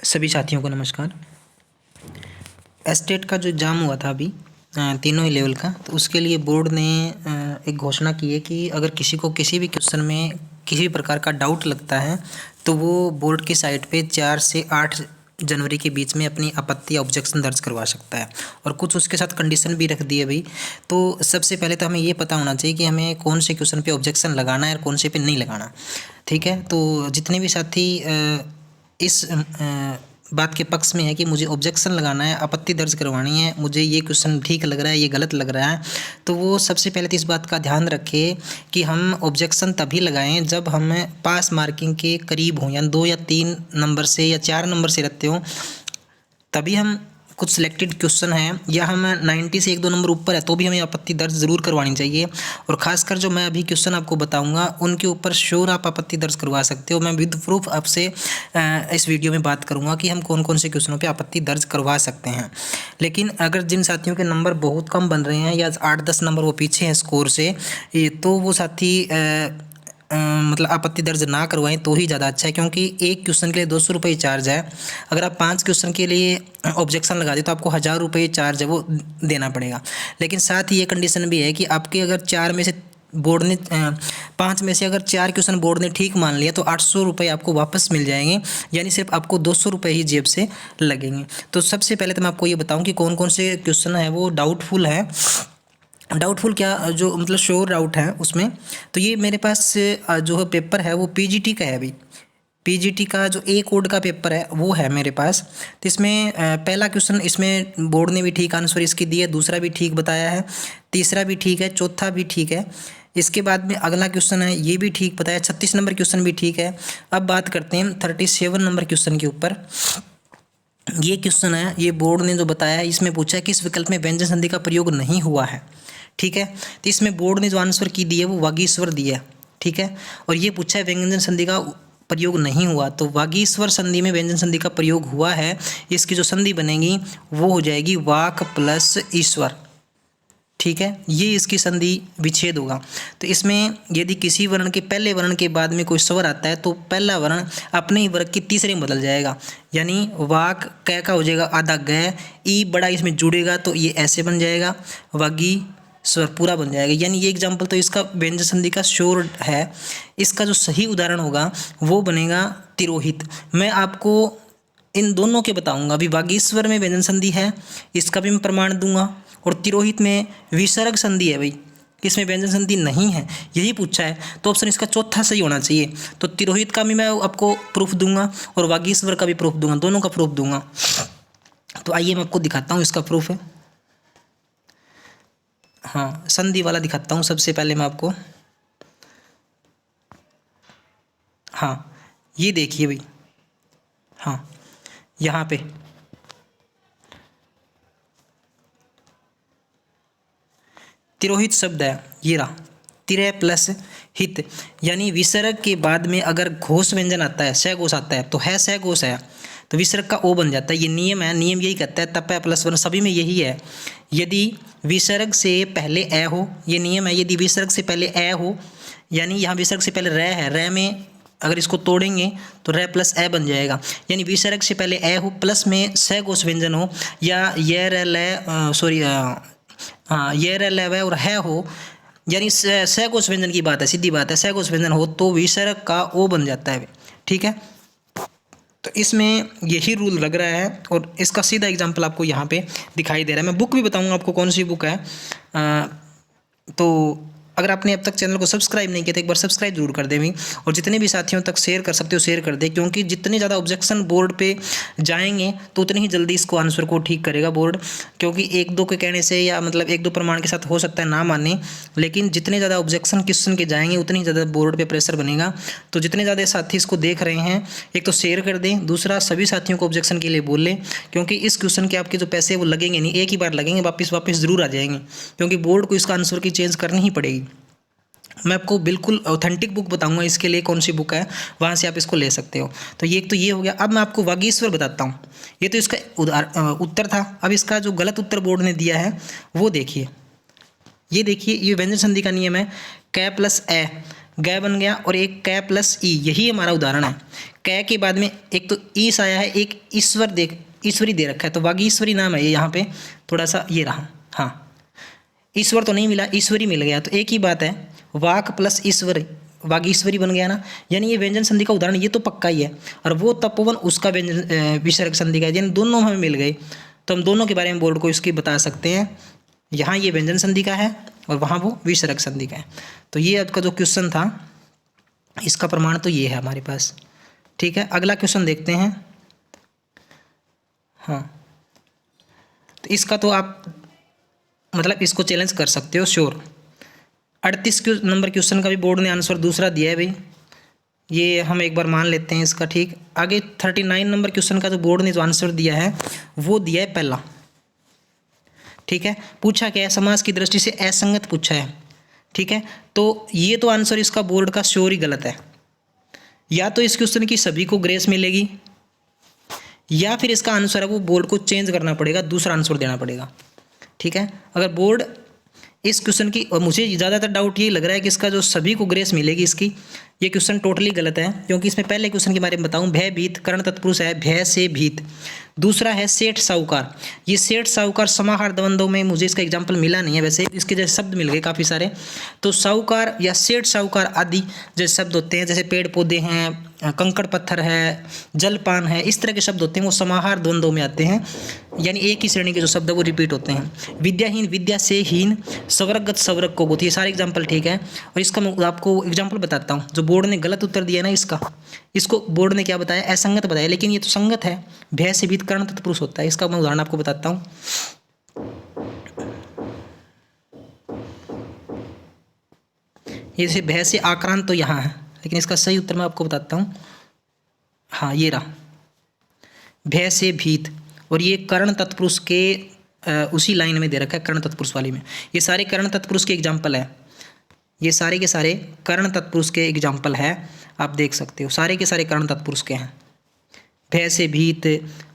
सभी साथियों को नमस्कार। एस्टेट का जो एग्ज़ाम हुआ था अभी तीनों ही लेवल का, तो उसके लिए बोर्ड ने एक घोषणा की है कि अगर किसी को किसी भी क्वेश्चन में किसी भी प्रकार का डाउट लगता है तो वो बोर्ड की साइट पे 4 से 8 जनवरी के बीच में अपनी आपत्ति या ऑब्जेक्शन दर्ज करवा सकता है। और कुछ उसके साथ कंडीशन भी रख दी है भाई। तो सबसे पहले तो हमें ये पता होना चाहिए कि हमें कौन से क्वेश्चन पे ऑब्जेक्शन लगाना है और कौन से पे नहीं लगाना। ठीक है, तो जितने भी साथी इस बात के पक्ष में है कि मुझे ऑब्जेक्शन लगाना है, आपत्ति दर्ज करवानी है, मुझे ये क्वेश्चन ठीक लग रहा है, ये गलत लग रहा है, तो वो सबसे पहले तो इस बात का ध्यान रखें कि हम ऑब्जेक्शन तभी लगाएं जब हम पास मार्किंग के करीब हों, यानी 2 या 3 नंबर से या 4 नंबर से रहते हों, तभी हम कुछ सिलेक्टेड क्वेश्चन हैं या हम 90 से 1-2 नंबर ऊपर है तो भी हमें आपत्ति दर्ज ज़रूर करवानी चाहिए। और ख़ासकर जो मैं अभी क्वेश्चन आपको बताऊंगा उनके ऊपर श्योर आप आपत्ति दर्ज करवा सकते हो। मैं विद प्रूफ आपसे इस वीडियो में बात करूंगा कि हम कौन कौन से क्वेश्चनों पे आपत्ति दर्ज करवा सकते हैं। लेकिन अगर जिन साथियों के नंबर बहुत कम बन रहे हैं या 8-10 नंबर वो पीछे हैं स्कोर से, तो वो साथी मतलब आपत्ति दर्ज ना करवाएं तो ही ज़्यादा अच्छा है, क्योंकि एक क्वेश्चन के लिए 200 रुपये चार्ज है। अगर आप 5 क्वेश्चन के लिए ऑब्जेक्शन लगा दें तो आपको 1000 रुपये चार्ज है वो देना पड़ेगा। लेकिन साथ ही ये कंडीशन भी है कि आपके अगर 4 में से बोर्ड ने 5 में से अगर 4 क्वेश्चन बोर्ड ने ठीक मान लिया तो 800 रुपये आपको वापस मिल जाएंगे, यानी सिर्फ आपको 200 रुपये ही जेब से लगेंगे। तो सबसे पहले तो मैं आपको ये बताऊँ कि कौन कौन से क्वेश्चन है वो डाउटफुल है। डाउटफुल क्या, जो मतलब श्योर डाउट है उसमें, तो ये मेरे पास जो है पेपर है वो पीजीटी का है। अभी पीजीटी का जो ए कोड का पेपर है वो है मेरे पास। तो इसमें पहला क्वेश्चन इसमें बोर्ड ने भी ठीक आंसर इसकी दिया है, दूसरा भी ठीक बताया है, तीसरा भी ठीक है, चौथा भी ठीक है। इसके बाद में अगला क्वेश्चन है ये भी ठीक बताया, 36 नंबर क्वेश्चन भी ठीक है। अब बात करते हैं 37 नंबर क्वेश्चन के ऊपर। ये क्वेश्चन है, ये बोर्ड ने जो बताया है इसमें पूछा है किस विकल्प में व्यंजन संधि का प्रयोग नहीं हुआ है। ठीक है, तो इसमें बोर्ड ने जो आंसर की दी है वो वागीश्वर दी है। ठीक है, और ये पूछा है व्यंजन संधि का प्रयोग नहीं हुआ, तो वागीश्वर संधि में व्यंजन संधि का प्रयोग हुआ है। इसकी जो संधि बनेगी वो हो जाएगी वाक प्लस ईश्वर। ठीक है, ये इसकी संधि विच्छेद होगा। तो इसमें यदि किसी वर्ण के पहले वर्ण के बाद में कोई स्वर आता है तो पहला वर्ण अपने ही वर्ग के तीसरे में बदल जाएगा, यानी वाक कै का हो जाएगा आधा गै, ई बड़ा इसमें जुड़ेगा तो ये ऐसे बन जाएगा, वागी स्वर पूरा बन जाएगा। यानी ये एग्जाम्पल तो इसका व्यंजन संधि का श्योर है। इसका जो सही उदाहरण होगा वो बनेगा तिरोहित। मैं आपको इन दोनों के बताऊंगा। अभी वागीश्वर में व्यंजन संधि है, इसका भी मैं प्रमाण दूंगा, और तिरोहित में विसर्ग संधि है भाई, इसमें व्यंजन संधि नहीं है, यही पूछा है, तो ऑप्शन इसका चौथा सही होना चाहिए। तो तिरोहित का भी मैं आपको प्रूफ दूंगा और वागीश्वर का भी प्रूफ दूंगा, दोनों का प्रूफ दूंगा। तो आइए मैं आपको दिखाता हूँ इसका प्रूफ है। हाँ, संधि वाला दिखाता हूँ सबसे पहले मैं आपको। हाँ, ये देखिए भाई, हाँ यहाँ पे तिरोहित शब्द है, ये रहा तिरय प्लस हित, यानी विसर्ग के बाद में अगर घोष व्यंजन आता है, स घोष आता है तो है स घोष है तो विसर्ग का ओ बन जाता है। ये नियम है, नियम यही कहता है, तप प्लस वर्ण सभी में यही है। यदि विसर्ग से पहले ए हो, ये नियम है, यदि विसर्ग से पहले ए हो, यानी यहाँ विसर्ग से पहले रै है, रै में अगर इसको तोड़ेंगे तो रै प्लस ए बन जाएगा। यानी विसर्ग से पहले ए हो प्लस में स घोष व्यंजन हो, या ये रे ले सॉरी हाँ ये रे ले और है हो, यानी स घोष व्यंजन की बात है, सीधी बात है, स घोष व्यंजन हो तो विसर्ग का ओ बन जाता है। ठीक है, तो इसमें यही रूल लग रहा है और इसका सीधा एग्जांपल आपको यहाँ पे दिखाई दे रहा है। मैं बुक भी बताऊँगा आपको कौन सी बुक है। तो अगर आपने अब तक चैनल को सब्सक्राइब नहीं किया तो एक बार सब्सक्राइब जरूर कर दें, और जितने भी साथियों तक शेयर कर सकते हो शेयर कर दें, क्योंकि जितने ज़्यादा ऑब्जेक्शन बोर्ड पे जाएंगे तो उतनी ही जल्दी इसको आंसर को ठीक करेगा बोर्ड। क्योंकि 1-2 के कहने से या मतलब 1-2 प्रमाण के साथ हो सकता है ना माने, लेकिन जितने ज़्यादा ऑब्जेक्शन क्वेश्चन के जाएंगे उतनी ज़्यादा बोर्ड पर प्रेशर बनेगा। तो जितने ज़्यादा साथी इसको देख रहे हैं, एक तो शेयर कर दें, दूसरा सभी साथियों को ऑब्जेक्शन के लिए बोल लें, क्योंकि इस क्वेश्चन के आपके जो पैसे वो लगेंगे नहीं, एक ही बार लगेंगे, वापस ज़रूर आ जाएंगे, क्योंकि बोर्ड को इसका आंसर की चेंज करनी ही पड़ेगी। मैं आपको बिल्कुल ऑथेंटिक बुक बताऊंगा, इसके लिए कौन सी बुक है वहाँ से आप इसको ले सकते हो। तो ये हो गया। अब मैं आपको वागीश्वर बताता हूँ। ये तो इसका उत्तर था। अब इसका जो गलत उत्तर बोर्ड ने दिया है वो देखिए। ये देखिए, ये व्यंजन संधि का नियम है कै प्लस ए, ग बन गया और एक कै प्लस ई, यही हमारा उदाहरण है। कै के बाद में एक तो ईस आया है, एक ईश्वरी दे रखा है, तो वागीश्वरी नाम है ये, यहाँ पे थोड़ा सा ये रहा। हाँ, ईश्वर तो नहीं मिला, ईश्वरी मिल गया, तो एक ही बात है, वाक प्लस ईश्वर वागीश्वरी बन गया ना। यानी ये व्यंजन संधि का उदाहरण ये तो पक्का ही है, और वो तपोवन उसका व्यंजन विसर्ग संधि का है, यानी दोनों हमें मिल गए, तो हम दोनों के बारे में बोर्ड को इसकी बता सकते हैं। यहाँ ये व्यंजन संधि का है और वहाँ वो विसर्ग संधि का है। तो ये आपका जो क्वेश्चन था इसका प्रमाण तो ये है हमारे पास। ठीक है, अगला क्वेश्चन देखते हैं। हाँ, तो इसका तो आप मतलब इसको चैलेंज कर सकते हो श्योर। 38 नंबर क्वेश्चन का भी बोर्ड ने आंसर दूसरा दिया है भाई, ये हम एक बार मान लेते हैं इसका। ठीक, आगे 39 नंबर क्वेश्चन का जो बोर्ड ने जो आंसर दिया है वो दिया है पहला। ठीक है, पूछा क्या है, समास की दृष्टि से असंगत पूछा है। ठीक है, तो ये तो आंसर इसका बोर्ड का श्योर ही गलत है। या तो इस क्वेश्चन की सभी को ग्रेस मिलेगी, या फिर इसका आंसर है वो बोर्ड को चेंज करना पड़ेगा, दूसरा आंसर देना पड़ेगा। ठीक है, अगर बोर्ड इस क्वेश्चन की, और मुझे ज़्यादातर डाउट ये लग रहा है कि इसका जो सभी को ग्रेस मिलेगी इसकी, ये क्वेश्चन टोटली गलत है। क्योंकि इसमें पहले क्वेश्चन के बारे में बताऊं, भय भीत कर्ण तत्पुरुष है, भय से भीत। दूसरा है सेठ साहूकार, ये सेठ साहूकार समाहार द्वंद्व में मुझे इसका एग्जाम्पल मिला नहीं है, वैसे इसके जैसे शब्द मिल गए काफ़ी सारे। तो साहूकार या सेठ साहूकार आदि जैसे शब्द होते हैं, जैसे पेड़ पौधे हैं, कंकड़ पत्थर है, जलपान है, इस तरह के शब्द होते हैं, वो समाहार द्वंद्व में आते हैं, यानी एक ही श्रेणी के जो शब्द है वो रिपीट होते हैं। विद्याहीन विद्या से हीन, स्वर्गगत स्वर्ग को गत, ये सारे एग्जाम्पल ठीक है। और इसका मैं आपको एग्जाम्पल बताता हूँ, जो बोर्ड ने गलत उत्तर दिया ना इसका, इसको बोर्ड ने क्या बताया, असंगत बताया, लेकिन ये तो संगत है, भय से भीत कर्ण तत्पुरुष होता है। इसका मैं उदाहरण आपको बताता हूँ। ये भय से आक्रांत तो यहाँ है, लेकिन इसका सही उत्तर मैं आपको बताता हूँ। हाँ, ये रहा, भय से भीत, और ये कर्ण तत्पुरुष के उसी लाइन में दे रखा है, कर्ण तत्पुरुष वाली में। ये सारे कर्ण तत्पुरुष के एग्जाम्पल है, ये सारे के सारे कर्ण तत्पुरुष के एग्जाम्पल है, आप देख सकते हो, सारे के सारे कर्ण तत्पुरुष के हैं। भय से भीत,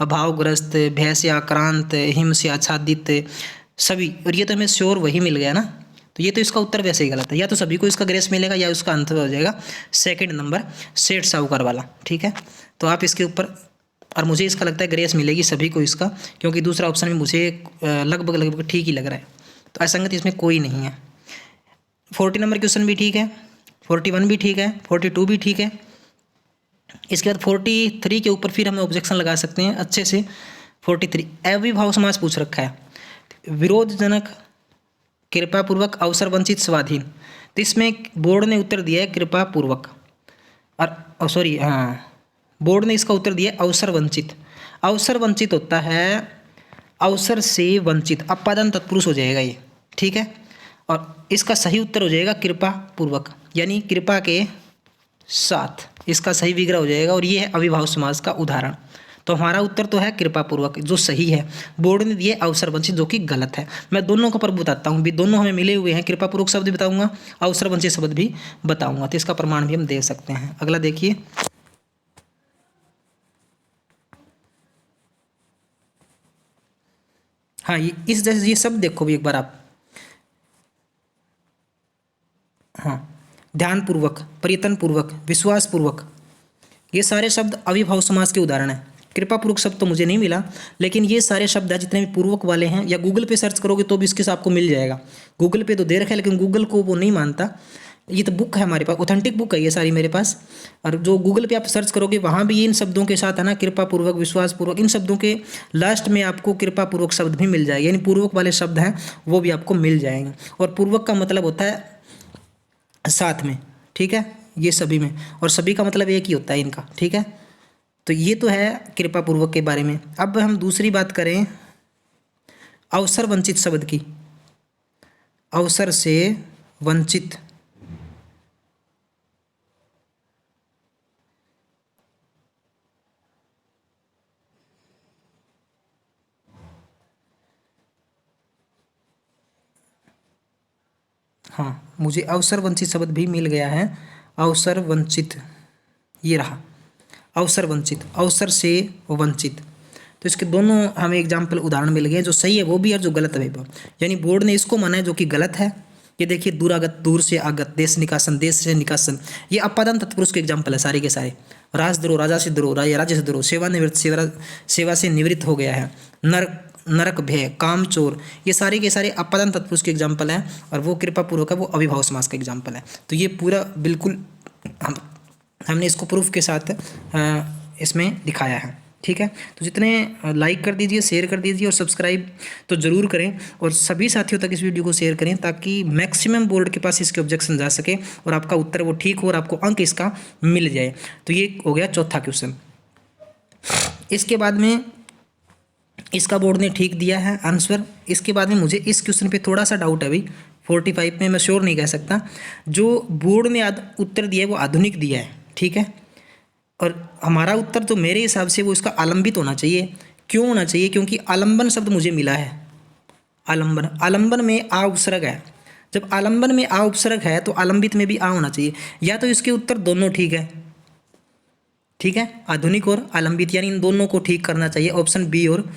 अभावग्रस्त, भय से आक्रांत, हिम से आच्छादित, सभी। और ये तो हमें श्योर वही मिल गया ना, तो ये तो इसका उत्तर वैसे ही गलत है, या तो सभी को इसका ग्रेस मिलेगा या उसका आंसर हो जाएगा सेकंड नंबर सेठ साहूकार वाला। ठीक है, तो आप इसके ऊपर, और मुझे इसका लगता है ग्रेस मिलेगी सभी को इसका, क्योंकि दूसरा ऑप्शन भी मुझे लगभग ठीक ही लग रहा है, तो असंगत इसमें कोई नहीं है। 40 नंबर क्वेश्चन भी ठीक है, 41 भी ठीक है, 42 भी ठीक है। इसके बाद 43 के ऊपर फिर हमें ऑब्जेक्शन लगा सकते हैं अच्छे से। 43 अविभाव समास पूछ रखा है, विरोधजनक, कृपापूर्वक, अवसर वंचित, स्वाधीन। तो इसमें बोर्ड ने उत्तर दिया है कृपापूर्वक, और सॉरी, हाँ, बोर्ड ने इसका उत्तर दिया है अवसर वंचित। अवसर वंचित होता है अवसर से वंचित, अपादान तत्पुरुष हो जाएगा ये। ठीक है, और इसका सही उत्तर हो जाएगा कृपापूर्वक, यानी कृपा के साथ, इसका सही विग्रह हो जाएगा, और ये है अविभाव समास का उदाहरण। तो हमारा उत्तर तो है कृपापूर्वक, जो सही है। बोर्ड ने दिए अवसर वंचित, जो कि गलत है। मैं दोनों का पर बताता हूँ भी, दोनों हमें मिले हुए हैं, कृपापूर्वक शब्द भी बताऊंगा, अवसर वंचित शब्द भी बताऊंगा, तो इसका प्रमाण भी हम दे सकते हैं। अगला देखिए, हाँ, इस जैसे ये सब देखो भी एक बार आप, हाँ, ध्यानपूर्वक, प्रयत्नपूर्वक, विश्वासपूर्वक, ये सारे शब्द अविभाव समास के उदाहरण हैं। कृपापूर्वक शब्द तो मुझे नहीं मिला, लेकिन ये सारे शब्द हैं जितने भी पूर्वक वाले हैं, या गूगल पे सर्च करोगे तो भी इसके आपको मिल जाएगा। गूगल पे तो दे रखा है, लेकिन गूगल को वो नहीं मानता, ये तो बुक है हमारे पास, ऑथेंटिक बुक है ये सारी मेरे पास। और जो गूगल पे आप सर्च करोगे वहाँ भी इन शब्दों के साथ है ना, कृपापूर्वक, विश्वासपूर्वक, इन शब्दों के लास्ट में आपको कृपापूर्वक शब्द भी मिल जाएगा, यानी पूर्वक वाले शब्द हैं वो भी आपको मिल जाएंगे। और पूर्वक का मतलब होता है साथ में, ठीक है, ये सभी में, और सभी का मतलब एक ही होता है इनका। ठीक है, तो ये तो है कृपापूर्वक के बारे में। अब हम दूसरी बात करें अवसर वंचित शब्द की, अवसर से वंचित। हाँ, मुझे अवसर वंचित शब्द भी मिल गया है, अवसर वंचित, ये रहा अवसर वंचित, अवसर से वंचित। तो इसके दोनों हमें एग्जाम्पल उदाहरण मिल गए, जो सही है वो भी और जो गलत है वो। यानी बोर्ड ने इसको माना है जो कि गलत है, ये देखिए दूरागत, दूर से आगत, देश निकासन, देश से निकासन, ये अपादान तत्पुरुष के एग्जाम्पल है सारे के सारे। राजद्रोह, राजा से द्रोह, राज्य से द्रोह, सेवानिवृत्त, सेवा से निवृत्त हो गया है, नरक भय, कामचोर, ये सारे के सारे अपादान तत्पुरुष के एग्जाम्पल हैं। और वो कृपा पूर्वक है, वो अविभाव समास का एग्जाम्पल है। तो ये पूरा बिल्कुल हमने इसको प्रूफ के साथ इसमें दिखाया है। ठीक है, तो जितने लाइक कर दीजिए, शेयर कर दीजिए और सब्सक्राइब तो ज़रूर करें, और सभी साथियों तक इस वीडियो को शेयर करें ताकि मैक्सिमम बोर्ड के पास इसके ऑब्जेक्शन जा सके और आपका उत्तर वो ठीक हो और आपको अंक इसका मिल जाए। तो ये हो गया चौथा क्वेश्चन। इसके बाद में इसका बोर्ड ने ठीक दिया है आंसर। इसके बाद में मुझे इस क्वेश्चन पे थोड़ा सा डाउट है भाई, 45 में मैं श्योर नहीं कह सकता। जो बोर्ड ने उत्तर दिया है वो आधुनिक दिया है, ठीक है, और हमारा उत्तर तो मेरे हिसाब से वो इसका आलंबित होना चाहिए। क्यों होना चाहिए? क्योंकि आलंबन शब्द मुझे मिला है। आलंबन, आलंबन में आ उपसर्ग है। जब आलंबन में आ उपसर्ग है तो आलंबित में भी आ होना चाहिए। या तो इसके उत्तर दोनों ठीक है, ठीक है, आधुनिक और आलंबित, यानी इन दोनों को ठीक करना चाहिए, ऑप्शन बी और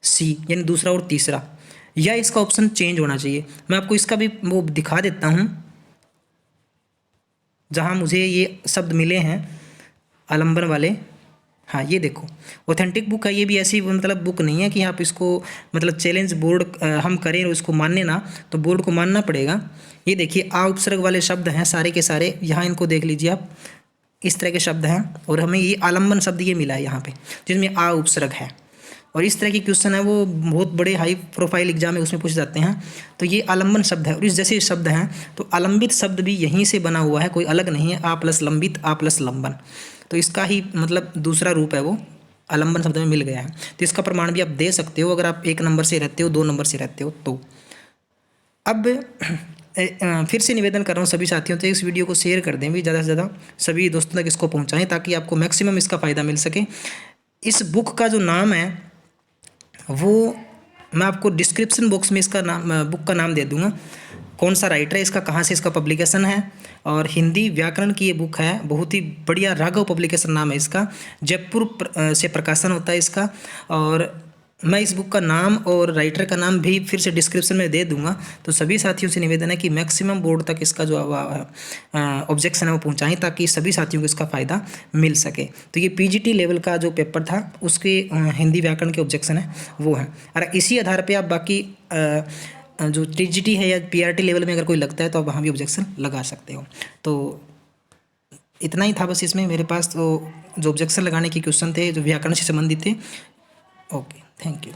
सी, यानी दूसरा और तीसरा, या इसका ऑप्शन चेंज होना चाहिए। मैं आपको इसका भी वो दिखा देता हूँ जहाँ मुझे ये शब्द मिले हैं आलंबन वाले। हाँ, ये देखो, ऑथेंटिक बुक है। ये भी ऐसी मतलब बुक नहीं है कि आप इसको मतलब चैलेंज बोर्ड हम करें और उसको मानने ना, तो बोर्ड को मानना पड़ेगा। ये देखिए आ उपसर्ग वाले शब्द हैं सारे के सारे, यहाँ इनको देख लीजिए आप, इस तरह के शब्द हैं, और हमें ये आलंबन शब्द ये मिला है यहाँ पे जिसमें आ उपसर्ग है। और इस तरह के क्वेश्चन है वो बहुत बड़े हाई प्रोफाइल एग्जाम में उसमें पूछ जाते हैं। तो ये आलंबन शब्द है, और इस जैसे शब्द हैं तो आलंबित शब्द भी यहीं से बना हुआ है, कोई अलग नहीं है। आ प्लस लंबित, आ प्लस लंबन, तो इसका ही मतलब दूसरा रूप है वो आलंबन शब्द में मिल गया है। तो इसका प्रमाण भी आप दे सकते हो अगर आप 1 नंबर से रहते हो, 2 नंबर से रहते हो तो। अब फिर से निवेदन कर रहा हूँ सभी साथियों से, इस वीडियो को शेयर कर दें भी, ज़्यादा से ज़्यादा सभी दोस्तों तक इसको पहुँचाएँ ताकि आपको मैक्सिमम इसका फ़ायदा मिल सके। इस बुक का जो नाम है वो मैं आपको डिस्क्रिप्शन बॉक्स में इसका नाम, बुक का नाम दे दूँगा, कौन सा राइटर है इसका, कहाँ से इसका पब्लिकेशन है। और हिंदी व्याकरण की ये बुक है, बहुत ही बढ़िया, राघव पब्लिकेशन नाम है इसका, जयपुर से प्रकाशन होता है इसका। और मैं इस बुक का नाम और राइटर का नाम भी फिर से डिस्क्रिप्शन में दे दूंगा। तो सभी साथियों से निवेदन है कि मैक्सिमम बोर्ड तक इसका जो ऑब्जेक्शन है वो पहुंचाएं ताकि सभी साथियों को इसका फ़ायदा मिल सके। तो ये पीजीटी लेवल का जो पेपर था उसके हिंदी व्याकरण के ऑब्जेक्शन है वो है। और इसी आधार पर आप बाकी जो टीजीटी है या पीआरटी लेवल में अगर कोई लगता है तो आप वहाँ भी ऑब्जेक्शन लगा सकते हो। तो इतना ही था बस इसमें मेरे पास, तो जो ऑब्जेक्शन लगाने के क्वेश्चन थे जो व्याकरण से संबंधित थे। Okay, thank you.